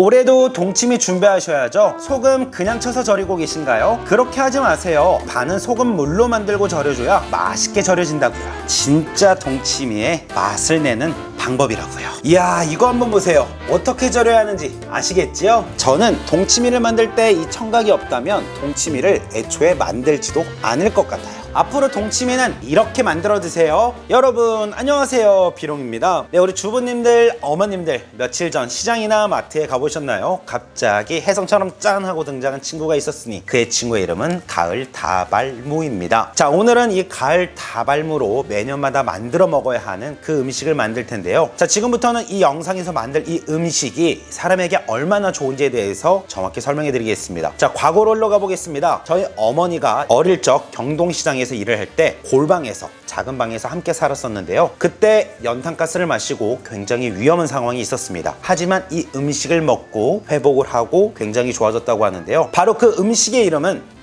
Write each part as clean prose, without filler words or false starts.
올해도 동치미 준비하셔야죠. 소금 그냥 쳐서 절이고 계신가요? 그렇게 하지 마세요. 반은 소금 물로 만들고 절여줘야 맛있게 절여진다고요. 진짜 동치미의 맛을 내는 방법이라고요. 이야, 이거 한번 보세요. 어떻게 절여야 하는지 아시겠지요? 저는 동치미를 만들 때 이 청각이 없다면 동치미를 애초에 만들지도 않을 것 같아요. 앞으로 동치미는 이렇게 만들어 드세요. 여러분 안녕하세요, 비롱입니다. 네, 우리 주부님들, 어머님들 며칠 전 시장이나 마트에 가보셨나요? 갑자기 혜성처럼 짠 하고 등장한 친구가 있었으니 그의 친구의 이름은 가을 다발무입니다. 자, 오늘은 이 가을 다발무로 매년마다 만들어 먹어야 하는 그 음식을 만들 텐데요. 자, 지금부터는 이 영상에서 만들 이 음식이 사람에게 얼마나 좋은지에 대해서 정확히 설명해 드리겠습니다. 자, 과거로 올라가 보겠습니다. 저희 어머니가 어릴 적 경동시장에 일을 할 때 골방에서, 작은 방에서 함께 살았었는데요. 그때 연탄가스를 마시고 굉장히 위험한 상황이 있었습니다. 하지만 이 음식을 먹고 회복을 하고 굉장히 좋아졌다고 하는데요. 바로 그 음식의 이름은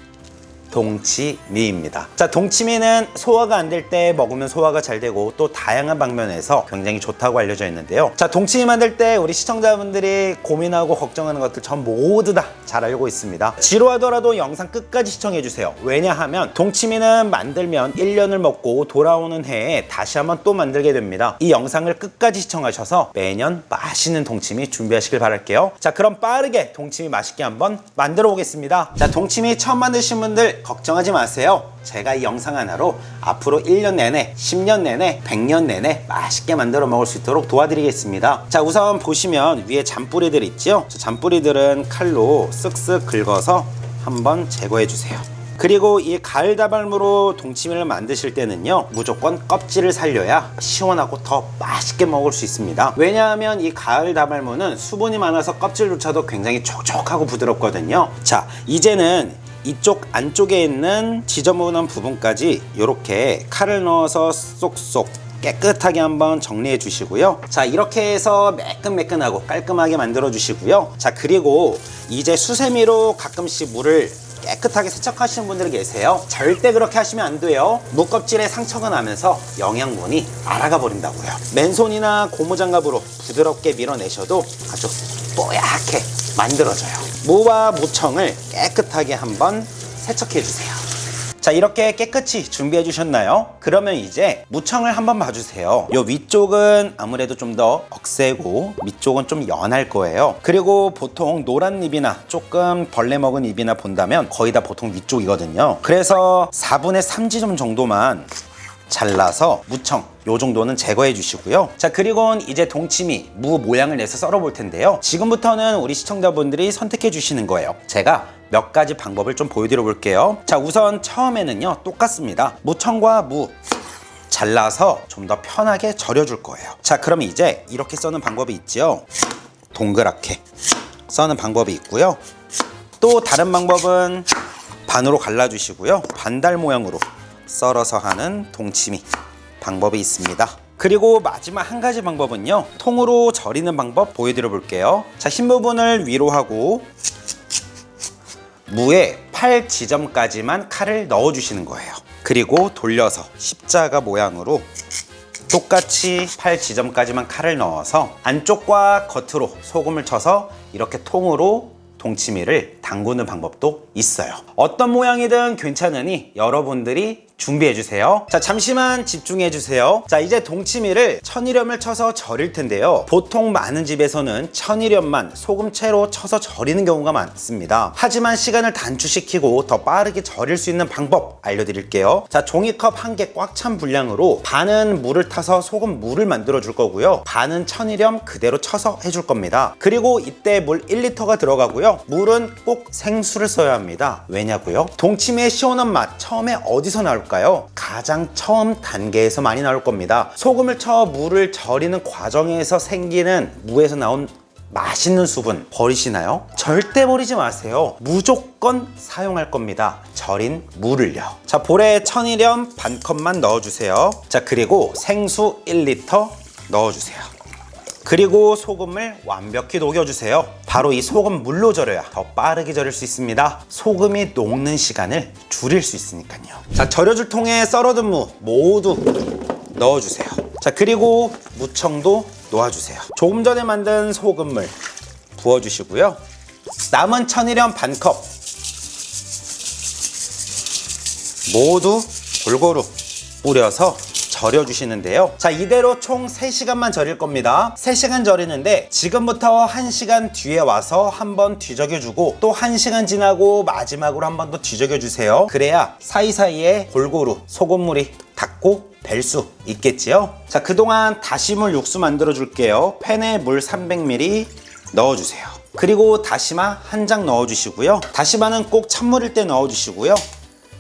동치미입니다. 자, 동치미는 소화가 안 될 때 먹으면 소화가 잘 되고 또 다양한 방면에서 굉장히 좋다고 알려져 있는데요. 자, 동치미 만들 때 우리 시청자분들이 고민하고 걱정하는 것들 전 모두 다 잘 알고 있습니다. 지루하더라도 영상 끝까지 시청해주세요. 왜냐하면 동치미는 만들면 1년을 먹고 돌아오는 해에 다시 한번 또 만들게 됩니다. 이 영상을 끝까지 시청하셔서 매년 맛있는 동치미 준비하시길 바랄게요. 자, 그럼 빠르게 동치미 맛있게 한번 만들어 보겠습니다. 자, 동치미 처음 만드신 분들 걱정하지 마세요. 제가 이 영상 하나로 앞으로 1년 내내, 10년 내내, 100년 내내 맛있게 만들어 먹을 수 있도록 도와드리겠습니다. 자, 우선 보시면 위에 잔뿌리들 있죠? 잔뿌리들은 칼로 쓱쓱 긁어서 한번 제거해 주세요. 그리고 이 가을 다발무로 동치미를 만드실 때는요, 무조건 껍질을 살려야 시원하고 더 맛있게 먹을 수 있습니다. 왜냐하면 이 가을 다발무는 수분이 많아서 껍질조차도 굉장히 촉촉하고 부드럽거든요. 자, 이제는 이쪽 안쪽에 있는 지저분한 부분까지 이렇게 칼을 넣어서 쏙쏙 깨끗하게 한번 정리해 주시고요. 자, 이렇게 해서 매끈매끈하고 깔끔하게 만들어 주시고요. 자, 그리고 이제 수세미로 가끔씩 물을 깨끗하게 세척하시는 분들이 계세요. 절대 그렇게 하시면 안 돼요. 무 껍질에 상처가 나면서 영양분이 알아가 버린다고요. 맨손이나 고무장갑으로 부드럽게 밀어내셔도 아주 뽀얗게 만들어져요. 무와 무청을 깨끗하게 한번 세척해 주세요. 자, 이렇게 깨끗이 준비해 주셨나요? 그러면 이제 무청을 한번 봐주세요. 요 위쪽은 아무래도 좀 더 억세고 밑쪽은 좀 연할 거예요. 그리고 보통 노란 잎이나 조금 벌레 먹은 잎이나 본다면 거의 다 보통 위쪽이거든요. 그래서 4분의 3지점 정도만 잘라서 무청 요 정도는 제거해 주시고요. 자, 그리고 이제 동치미 무 모양을 내서 썰어 볼 텐데요. 지금부터는 우리 시청자분들이 선택해 주시는 거예요. 제가 몇 가지 방법을 좀 보여드려 볼게요. 자, 우선 처음에는요, 똑같습니다. 무청과 무 잘라서 좀 더 편하게 절여 줄 거예요. 자, 그럼 이제 이렇게 써는 방법이 있죠. 동그랗게 써는 방법이 있고요. 또 다른 방법은 반으로 갈라 주시고요, 반달 모양으로 썰어서 하는 동치미 방법이 있습니다. 그리고 마지막 한 가지 방법은요, 통으로 절이는 방법 보여드려 볼게요. 자, 흰 부분을 위로 하고 무에 8지점까지만 칼을 넣어 주시는 거예요. 그리고 돌려서 십자가 모양으로 똑같이 8지점까지만 칼을 넣어서 안쪽과 겉으로 소금을 쳐서 이렇게 통으로 동치미를 담그는 방법도 있어요. 어떤 모양이든 괜찮으니 여러분들이 준비해 주세요. 자, 잠시만 집중해 주세요. 자, 이제 동치미를 천일염을 쳐서 절일 텐데요. 보통 많은 집에서는 천일염만 소금채로 쳐서 절이는 경우가 많습니다. 하지만 시간을 단축시키고 더 빠르게 절일 수 있는 방법 알려드릴게요. 자, 종이컵 1개 꽉 찬 분량으로 반은 물을 타서 소금 물을 만들어 줄 거고요, 반은 천일염 그대로 쳐서 해줄 겁니다. 그리고 이때 물 1리터가 들어가고요. 물은 꼭 생수를 써야 합니다. 왜냐고요? 동치미의 시원한 맛 처음에 어디서 나올까요? 가장 처음 단계에서 많이 나올 겁니다. 소금을 쳐 물을 절이는 과정에서 생기는 무에서 나온 맛있는 수분 버리시나요? 절대 버리지 마세요. 무조건 사용할 겁니다. 절인 물을요. 자, 볼에 천일염 반컵만 넣어주세요. 자, 그리고 생수 1리터 넣어주세요. 그리고 소금을 완벽히 녹여주세요. 바로 이 소금 물로 절여야 더 빠르게 절일 수 있습니다. 소금이 녹는 시간을 줄일 수 있으니까요. 자, 절여줄 통에 썰어둔 무 모두 넣어주세요. 자, 그리고 무청도 놓아주세요. 조금 전에 만든 소금물 부어주시고요. 남은 천일염 반컵 모두 골고루 뿌려서 절여주시는데요. 자, 이대로 총 3시간만 절일 겁니다. 3시간 절이는데 지금부터 1시간 뒤에 와서 한번 뒤적여주고 또 1시간 지나고 마지막으로 한 번 더 뒤적여주세요. 그래야 사이사이에 골고루 소금물이 닿고 뵐 수 있겠지요. 자, 그동안 다시물 육수 만들어 줄게요. 팬에 물 300ml 넣어주세요. 그리고 다시마 한 장 넣어주시고요. 다시마는 꼭 찬물일 때 넣어주시고요.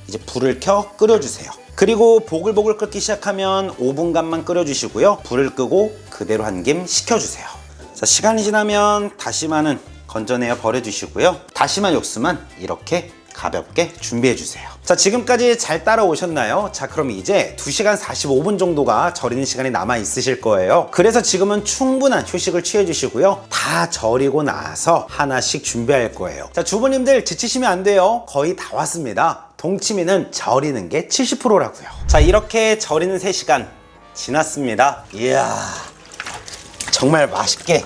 이제 불을 켜 끓여주세요. 그리고 보글보글 끓기 시작하면 5분간만 끓여주시고요. 불을 끄고 그대로 한 김 식혀주세요. 자, 시간이 지나면 다시마는 건져내어 버려주시고요. 다시마 육수만 이렇게 가볍게 준비해주세요. 자, 지금까지 잘 따라오셨나요? 자, 그럼 이제 2시간 45분 정도가 절이는 시간이 남아 있으실 거예요. 그래서 지금은 충분한 휴식을 취해주시고요. 다 절이고 나서 하나씩 준비할 거예요. 자, 주부님들 지치시면 안 돼요. 거의 다 왔습니다. 동치미는 절이는 게 70%라고요. 자, 이렇게 절이는 3시간 지났습니다. 이야, 정말 맛있게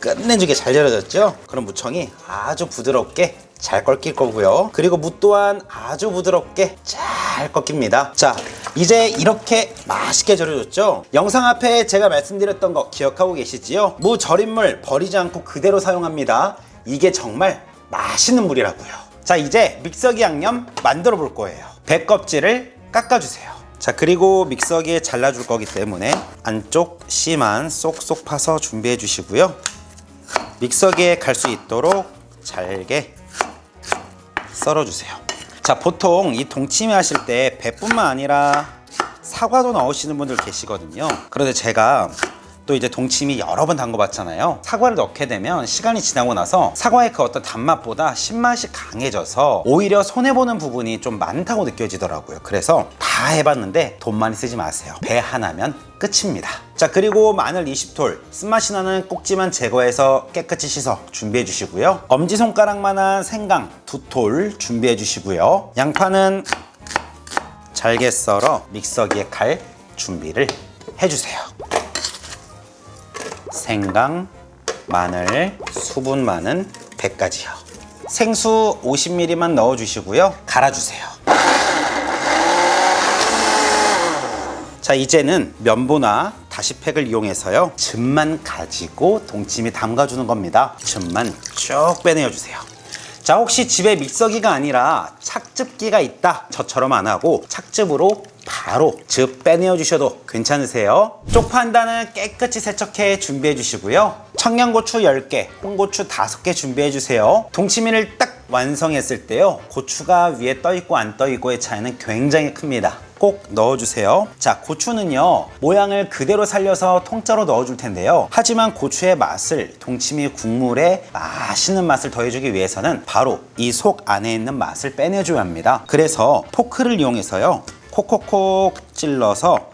끝내주게 잘 절여졌죠? 그럼 무청이 아주 부드럽게 잘 꺾일 거고요. 그리고 무 또한 아주 부드럽게 잘 꺾입니다. 자, 이제 이렇게 맛있게 절여졌죠? 영상 앞에 제가 말씀드렸던 거 기억하고 계시지요? 무 절인 물 버리지 않고 그대로 사용합니다. 이게 정말 맛있는 물이라고요. 자, 이제 믹서기 양념 만들어 볼 거예요. 배 껍질을 깎아주세요. 자, 그리고 믹서기에 잘라줄 거기 때문에 안쪽 씨만 쏙쏙 파서 준비해 주시고요. 믹서기에 갈 수 있도록 잘게 썰어주세요. 자, 보통 이 동치미 하실 때 배뿐만 아니라 사과도 넣으시는 분들 계시거든요. 그런데 제가 또 이제 동치미 여러 번 담궈봤잖아요. 사과를 넣게 되면 시간이 지나고 나서 사과의 그 어떤 단맛보다 신맛이 강해져서 오히려 손해보는 부분이 좀 많다고 느껴지더라고요. 그래서 다 해봤는데 돈 많이 쓰지 마세요. 배 하나면 끝입니다. 자, 그리고 마늘 20톨, 쓴맛이 나는 꼭지만 제거해서 깨끗이 씻어 준비해 주시고요. 엄지손가락만한 생강 2톨 준비해 주시고요. 양파는 잘게 썰어 믹서기에 갈 준비를 해주세요. 생강, 마늘, 수분 많은 배까지요. 생수 50ml만 넣어주시고요. 갈아주세요. 자, 이제는 면보나 다시팩을 이용해서요. 즙만 가지고 동치미 담가주는 겁니다. 즙만 쭉 빼내어주세요. 자, 혹시 집에 믹서기가 아니라 착즙기가 있다, 저처럼 안 하고 착즙으로 바로 즙 빼내어 주셔도 괜찮으세요. 쪽파 한 단은 깨끗이 세척해 준비해 주시고요. 청양고추 10개, 홍고추 5개 준비해 주세요. 동치미를 딱 완성했을 때요, 고추가 위에 떠 있고 안 떠 있고의 차이는 굉장히 큽니다. 꼭 넣어주세요. 자, 고추는요, 모양을 그대로 살려서 통짜로 넣어줄 텐데요. 하지만 고추의 맛을 동치미 국물에 맛있는 맛을 더해주기 위해서는 바로 이 속 안에 있는 맛을 빼내줘야 합니다. 그래서 포크를 이용해서요, 콕콕콕 찔러서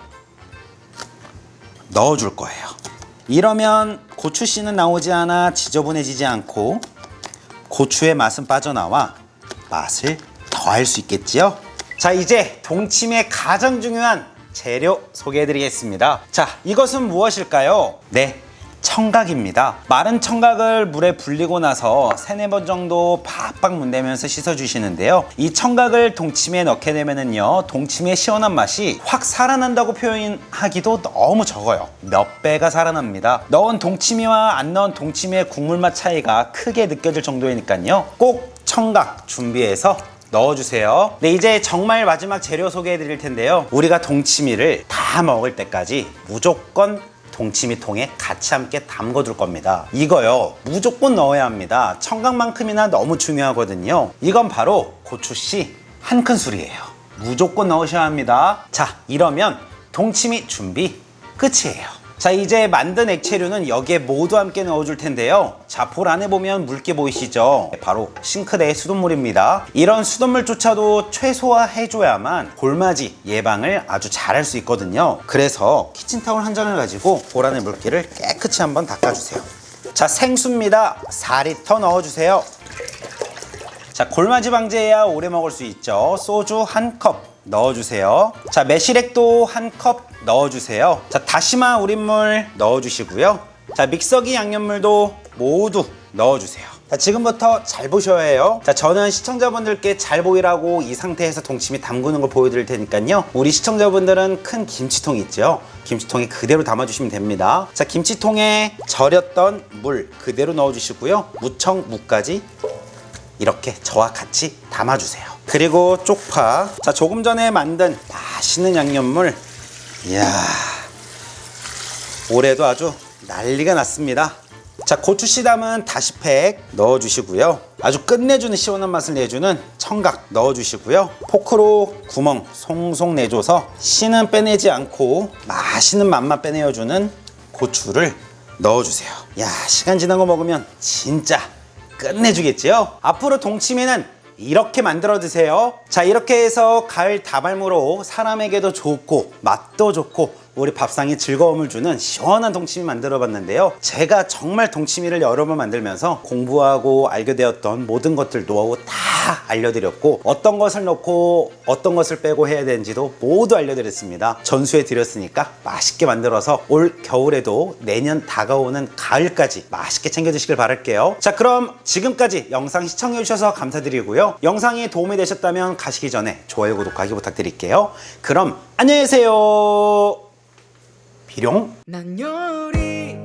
넣어줄 거예요. 이러면 고추씨는 나오지 않아 지저분해지지 않고 고추의 맛은 빠져나와 맛을 더할 수 있겠지요? 자, 이제 동치미의 가장 중요한 재료 소개해드리겠습니다. 자, 이것은 무엇일까요? 네, 청각입니다. 마른 청각을 물에 불리고 나서 3-4번 정도 팍팍 문대면서 씻어주시는데요. 이 청각을 동치미에 넣게 되면은요, 동치미의 시원한 맛이 확 살아난다고 표현하기도 너무 적어요. 몇 배가 살아납니다. 넣은 동치미와 안 넣은 동치미의 국물 맛 차이가 크게 느껴질 정도이니까요. 꼭 청각 준비해서 넣어주세요. 네, 이제 정말 마지막 재료 소개해 드릴 텐데요. 우리가 동치미를 다 먹을 때까지 무조건 동치미통에 같이 함께 담궈둘 겁니다. 이거요, 무조건 넣어야 합니다. 청각만큼이나 너무 중요하거든요. 이건 바로 고추씨 1큰술이에요. 무조건 넣으셔야 합니다. 자, 이러면 동치미 준비 끝이에요. 자, 이제 만든 액체류는 여기에 모두 함께 넣어줄 텐데요. 자, 볼 안에 보면 물기 보이시죠? 바로 싱크대의 수돗물입니다. 이런 수돗물조차도 최소화해줘야만 골맞이 예방을 아주 잘할 수 있거든요. 그래서 키친타올 한 장을 가지고 볼 안의 물기를 깨끗이 한번 닦아주세요. 자, 생수입니다. 4리터 넣어주세요. 자, 골맞이 방지해야 오래 먹을 수 있죠. 소주 1컵 넣어주세요. 자, 매실액도 1컵 넣어주세요. 자, 다시마 우린물 넣어주시고요. 자, 믹서기 양념물도 모두 넣어주세요. 자, 지금부터 잘 보셔야 해요. 자, 저는 시청자분들께 잘 보이라고 이 상태에서 동치미 담그는 걸 보여드릴 테니까요. 우리 시청자분들은 큰 김치통 있죠? 김치통에 그대로 담아주시면 됩니다. 자, 김치통에 절였던 물 그대로 넣어주시고요. 무청, 무까지 이렇게 저와 같이 담아주세요. 그리고 쪽파. 자, 조금 전에 만든 맛있는 양념물. 이야, 올해도 아주 난리가 났습니다. 자, 고추씨 담은 다시팩 넣어주시고요. 아주 끝내주는 시원한 맛을 내주는 청각 넣어주시고요. 포크로 구멍 송송 내줘서 씨는 빼내지 않고 맛있는 맛만 빼내어주는 고추를 넣어주세요. 야, 시간 지난 거 먹으면 진짜 끝내주겠지요? 앞으로 동치미는 이렇게 만들어 드세요. 자, 이렇게 해서 가을 다발무로 사람에게도 좋고 맛도 좋고 우리 밥상에 즐거움을 주는 시원한 동치미 만들어 봤는데요. 제가 정말 동치미를 여러 번 만들면서 공부하고 알게 되었던 모든 것들 노하우 다 알려드렸고, 어떤 것을 넣고 어떤 것을 빼고 해야 되는지도 모두 알려드렸습니다. 전수해 드렸으니까 맛있게 만들어서 올 겨울에도 내년 다가오는 가을까지 맛있게 챙겨 드시길 바랄게요. 자, 그럼 지금까지 영상 시청해 주셔서 감사드리고요. 영상이 도움이 되셨다면 가시기 전에 좋아요, 구독하기 부탁드릴게요. 그럼 안녕히 계세요. 비룡. 난 요리